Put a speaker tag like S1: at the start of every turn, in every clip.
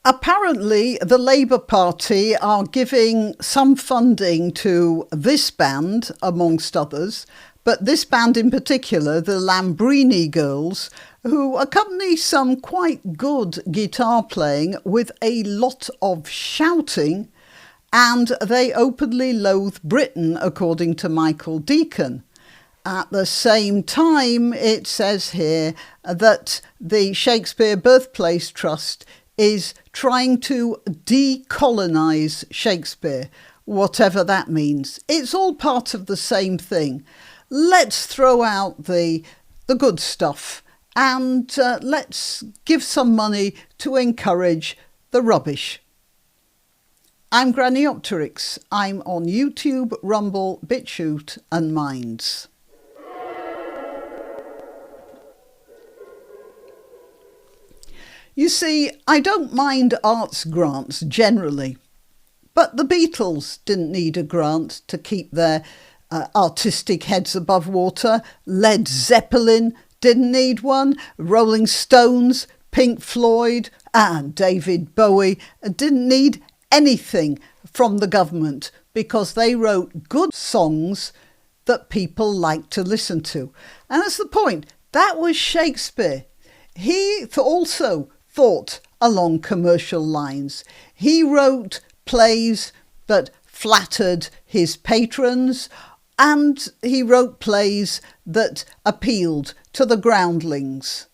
S1: Apparently, the Labour Party are giving some funding to this band, amongst others, but this band in particular, the Lambrini Girls, who accompany some quite good guitar playing with a lot of shouting, and they openly loathe Britain, according to Michael Deacon. At the same time, it says here that the Shakespeare Birthplace Trust is trying to decolonise Shakespeare, whatever that means. It's all part of the same thing. Let's throw out the good stuff and let's give some money to encourage the rubbish. I'm Granniopteryx. I'm on YouTube, Rumble, BitChute and Minds. You see, I don't mind arts grants generally, but the Beatles didn't need a grant to keep their artistic heads above water. Led Zeppelin didn't need one. Rolling Stones, Pink Floyd and David Bowie didn't need anything from the government because they wrote good songs that people liked to listen to. And that's the point. That was Shakespeare. He also thought along commercial lines. He wrote plays that flattered his patrons, and he wrote plays that appealed to the groundlings.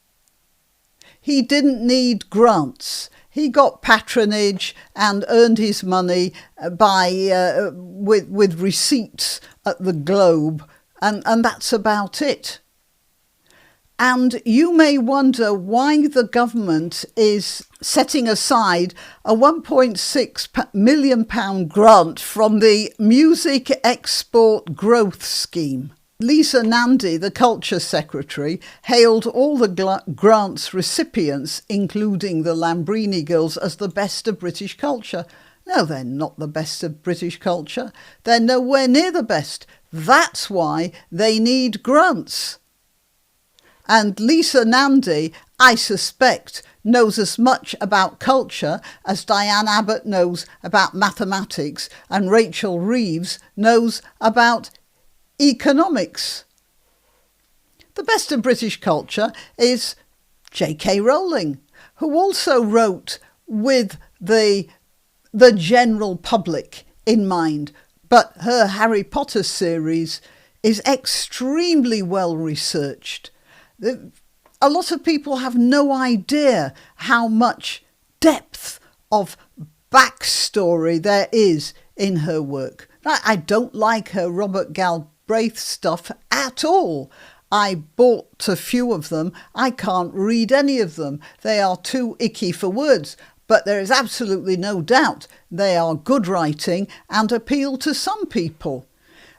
S1: He didn't need grants. He got patronage and earned his money by with receipts at the Globe, and that's about it. And you may wonder why the government is setting aside a £1.6 million grant from the Music Export Growth Scheme. Lisa Nandy, the Culture Secretary, hailed all the grants recipients, including the Lambrini Girls, as the best of British culture. No, they're not the best of British culture. They're nowhere near the best. That's why they need grants. And Lisa Nandy, I suspect, knows as much about culture as Diane Abbott knows about mathematics and Rachel Reeves knows about economics. The best of British culture is J.K. Rowling, who also wrote with the general public in mind, but her Harry Potter series is extremely well researched. A lot of people have no idea how much depth of backstory there is in her work. I don't like her Robert Galbraith stuff at all. I bought a few of them. I can't read any of them. They are too icky for words. But there is absolutely no doubt they are good writing and appeal to some people.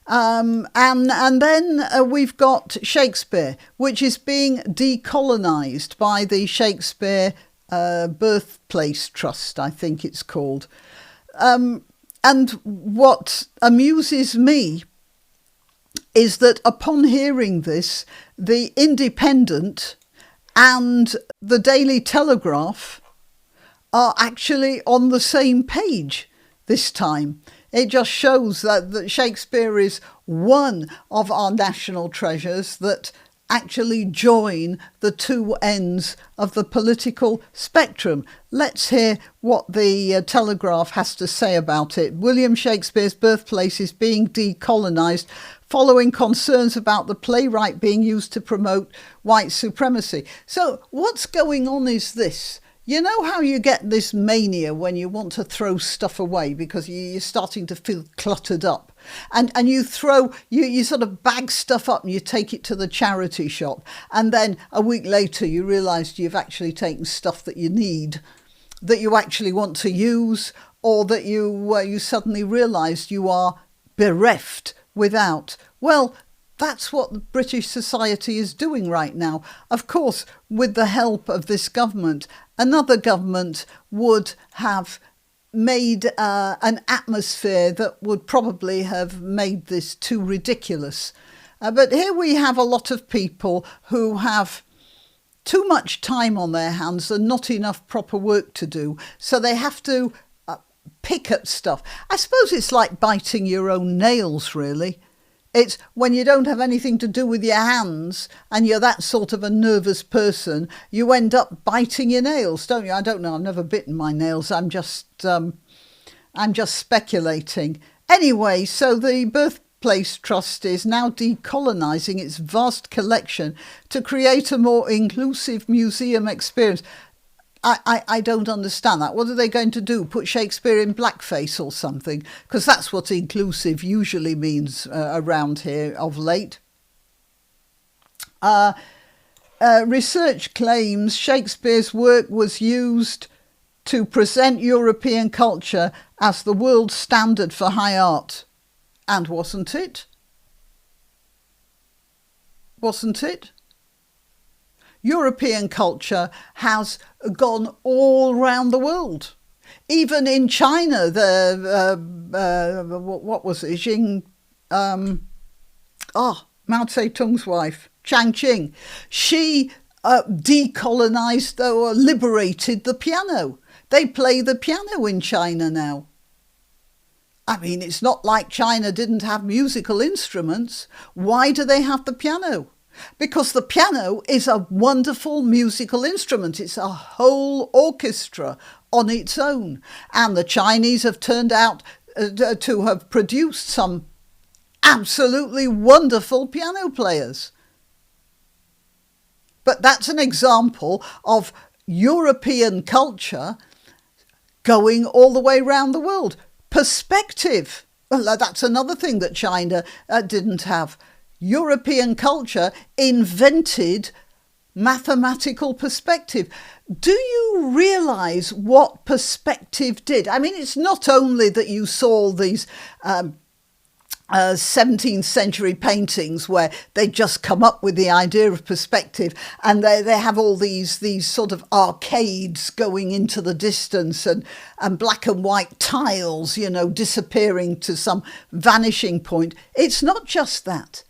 S1: And then we've got Shakespeare, which is being decolonised by the Shakespeare Birthplace Trust, I think it's called. And what amuses me is that upon hearing this, the Independent and the Daily Telegraph are actually on the same page this time. It just shows that Shakespeare is one of our national treasures that actually join the two ends of the political spectrum. Let's hear what the Telegraph has to say about it. William Shakespeare's birthplace is being decolonised following concerns about the playwright being used to promote white supremacy. So what's going on is this. You know how you get this mania when you want to throw stuff away because you're starting to feel cluttered up, and you sort of bag stuff up and you take it to the charity shop, and then a week later you realise you've actually taken stuff that you need, that you actually want to use, or that you suddenly realise you are bereft without. Well, that's what British society is doing right now. Of course, with the help of this government, another government would have made an atmosphere that would probably have made this too ridiculous. But here we have a lot of people who have too much time on their hands and not enough proper work to do. So they have to pick at stuff. I suppose it's like biting your own nails, really. It's when you don't have anything to do with your hands and you're that sort of a nervous person, you end up biting your nails, don't you? I don't know. I've never bitten my nails. I'm just speculating. Anyway, so the Birthplace Trust is now decolonising its vast collection to create a more inclusive museum experience. I don't understand that. What are they going to do? Put Shakespeare in blackface or something? Because that's what inclusive usually means around here of late. Research claims Shakespeare's work was used to present European culture as the world standard for high art. And wasn't it? Wasn't it? European culture has gone all round the world. Even in China, what was it? Mao Zedong's wife, Chang Qing, she decolonised or liberated the piano. They play the piano in China now. I mean, it's not like China didn't have musical instruments. Why do they have the piano? Because the piano is a wonderful musical instrument. It's a whole orchestra on its own. And the Chinese have turned out to have produced some absolutely wonderful piano players. But that's an example of European culture going all the way around the world. Perspective. Well, that's another thing that China didn't have. European culture invented mathematical perspective. Do you realise what perspective did? I mean, it's not only that you saw these 17th century paintings where they just come up with the idea of perspective, and they have all these sort of arcades going into the distance and black and white tiles, disappearing to some vanishing point. It's not just that.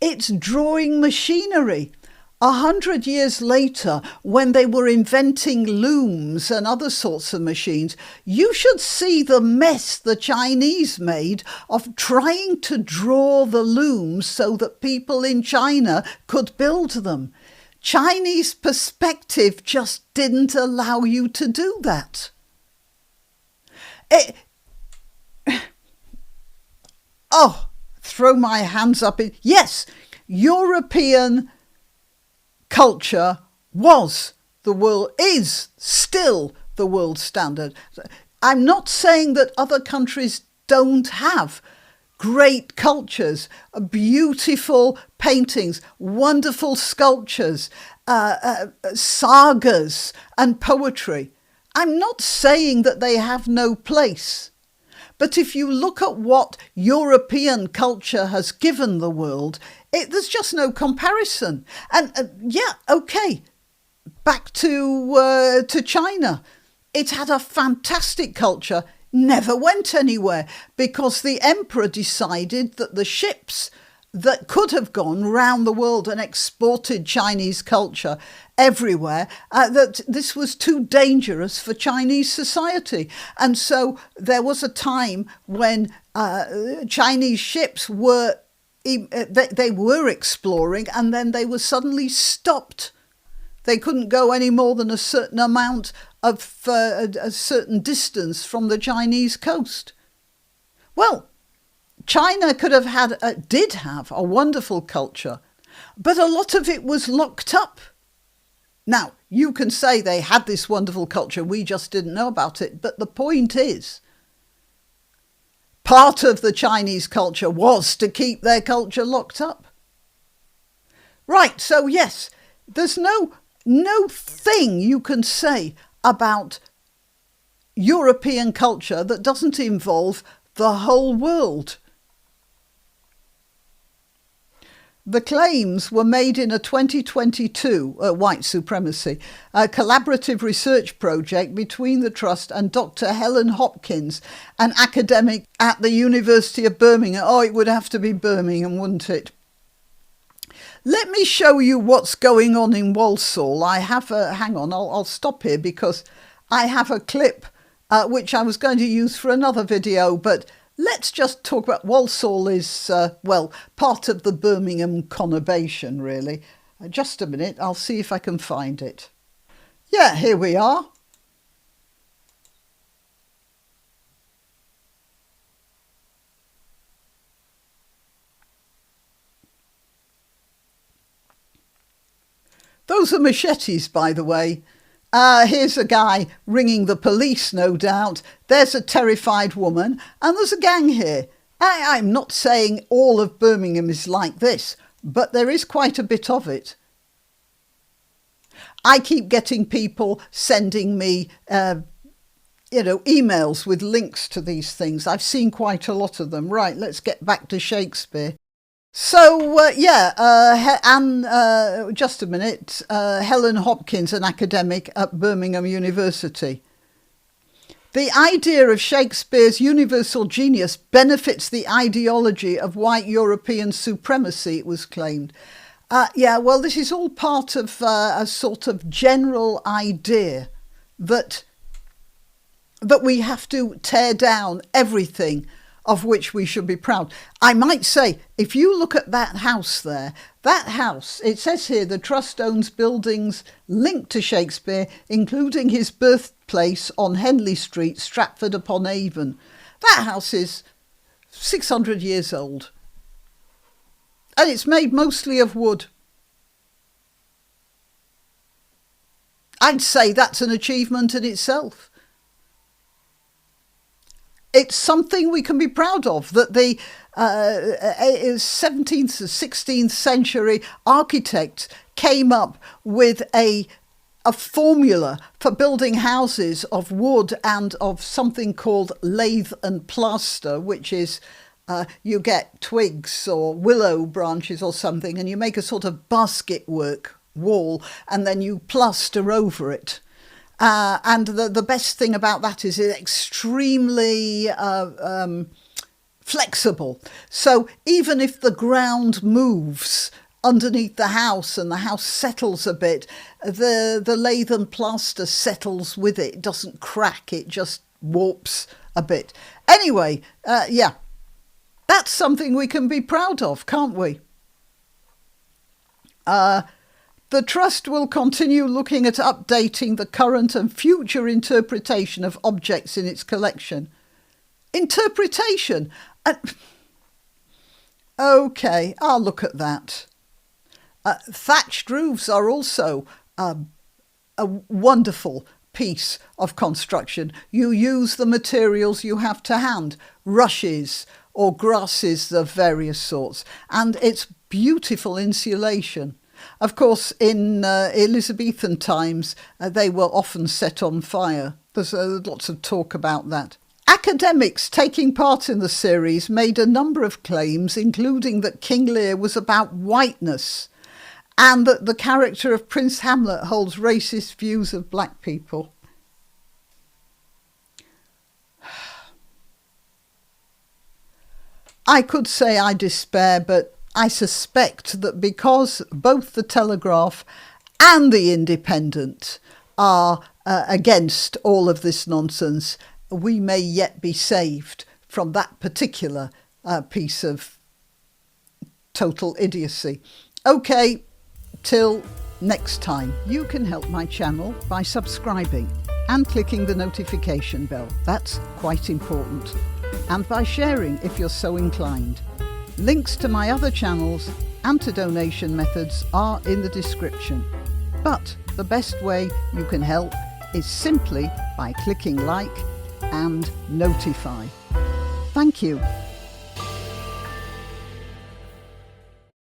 S1: It's drawing machinery. 100 years later, when they were inventing looms and other sorts of machines, you should see the mess the Chinese made of trying to draw the looms so that people in China could build them. Chinese perspective just didn't allow you to do that. Throw my hands up. Yes, European culture is still the world standard. I'm not saying that other countries don't have great cultures, beautiful paintings, wonderful sculptures, sagas and poetry. I'm not saying that they have no place. But if you look at what European culture has given the world, there's just no comparison. And back to China. It had a fantastic culture, never went anywhere, because the emperor decided that the ships that could have gone round the world and exported Chinese culture everywhere, that this was too dangerous for Chinese society. And so there was a time when Chinese ships were exploring, and then they were suddenly stopped. They couldn't go any more than a certain amount of a certain distance from the Chinese coast. Well, China did have a wonderful culture, but a lot of it was locked up. Now, you can say they had this wonderful culture, we just didn't know about it, but the point is, part of the Chinese culture was to keep their culture locked up. Right, so yes, there's no thing you can say about European culture that doesn't involve the whole world. The claims were made in a 2022 white supremacy, a collaborative research project between the Trust and Dr. Helen Hopkins, an academic at the University of Birmingham. Oh, it would have to be Birmingham, wouldn't it? Let me show you what's going on in Walsall. I have hang on, I'll stop here because I have a clip which I was going to use for another video, but let's just talk about Walsall is, well, part of the Birmingham conurbation, really. Just a minute, I'll see if I can find it. Yeah, here we are. Those are machetes, by the way. Here's a guy ringing the police, no doubt. There's a terrified woman, and there's a gang here. I'm not saying all of Birmingham is like this, but there is quite a bit of it. I keep getting people sending me, emails with links to these things. I've seen quite a lot of them. Right, let's get back to Shakespeare. So, just a minute, Helen Hopkins, an academic at Birmingham University. The idea of Shakespeare's universal genius benefits the ideology of white European supremacy, it was claimed. Well, this is all part of a sort of general idea that we have to tear down everything of which we should be proud. I might say, if you look at that house there, that house, it says here, the Trust owns buildings linked to Shakespeare, including his birthplace on Henley Street, Stratford-upon-Avon. That house is 600 years old. And it's made mostly of wood. I'd say that's an achievement in itself. It's something we can be proud of, that the 17th or 16th century architects came up with a formula for building houses of wood and of something called lath and plaster, which is you get twigs or willow branches or something and you make a sort of basket work wall and then you plaster over it. And the best thing about that is it's extremely flexible. So even if the ground moves underneath the house and the house settles a bit, the lath and plaster settles with it. It doesn't crack, it just warps a bit. Anyway, that's something we can be proud of, can't we? The Trust will continue looking at updating the current and future interpretation of objects in its collection. Interpretation? OK, I'll look at that. Thatched roofs are also a wonderful piece of construction. You use the materials you have to hand, rushes or grasses of various sorts, and it's beautiful insulation. Of course, in Elizabethan times, they were often set on fire. There's lots of talk about that. Academics taking part in the series made a number of claims, including that King Lear was about whiteness and that the character of Prince Hamlet holds racist views of black people. I could say I despair, but I suspect that because both the Telegraph and the Independent are against all of this nonsense, we may yet be saved from that particular piece of total idiocy. OK, till next time. You can help my channel by subscribing and clicking the notification bell. That's quite important. And by sharing if you're so inclined. Links to my other channels and to donation methods are in the description. But the best way you can help is simply by clicking like and notify. Thank you.